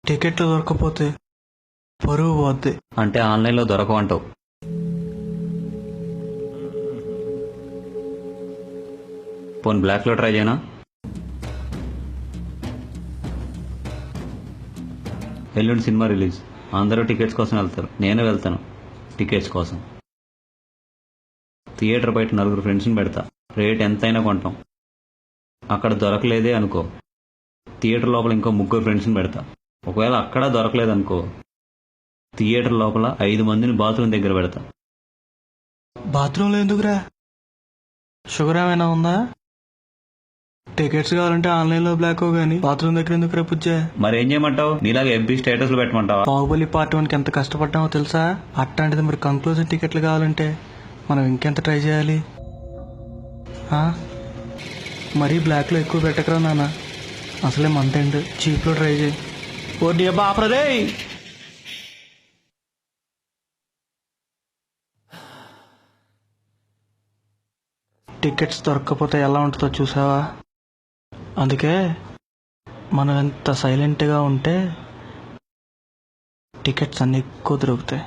టికెట్లు దొరకపోతే పరువు పోద్ది. అంటే ఆన్లైన్లో దొరకవంటావు. పోనీ బ్లాక్లో ట్రై చేయనా? ఎల్లుండి సినిమా రిలీజ్. అందరూ టికెట్స్ కోసం వెళ్తారు, నేను వెళ్తాను టికెట్స్ కోసం. థియేటర్ బయట 4 ఫ్రెండ్స్ని పెడతా. రేట్ ఎంతైనా కొంటాం. అక్కడ దొరకలేదే అనుకో, థియేటర్ లోపల ఇంకో 3 ఫ్రెండ్స్ని పెడతా. ఒకవేళ అక్కడ దొరకలేదనుకో, థియేటర్ లోపల 5 మందిని బాత్రూమ్ దగ్గర పెడతా. బాత్రూంలో ఎందుకురా? షుగర్ ఏమైనా ఉందా? టికెట్స్ కావాలంటే ఆన్లైన్లో బ్లాక్ కానీ బాత్రూమ్ దగ్గర ఎందుకు రేపుచ్చే? మరేం చేయమంటావు? నీలాగా FB స్టేటస్లు పెట్టమంటావా? బాహుబలి పార్ట్ 1కి ఎంత కష్టపడ్డామో తెలుసా? అట్లాంటిది మరి కంక్లూజన్ టికెట్లు కావాలంటే మనం ఇంకెంత ట్రై చేయాలి? మరీ బ్లాక్లో ఎక్కువ పెట్టకరా నాన్న. అసలే మంత్ ఎండ్, చీప్లో ట్రై చేయి. O D బాపరదే. టికెట్స్ దొరక్కపోతే ఎలా ఉంటుందో చూసావా? అందుకే మనం ఎంత సైలెంట్గా ఉంటే టికెట్స్ అన్నీ ఎక్కువ దొరుకుతాయి.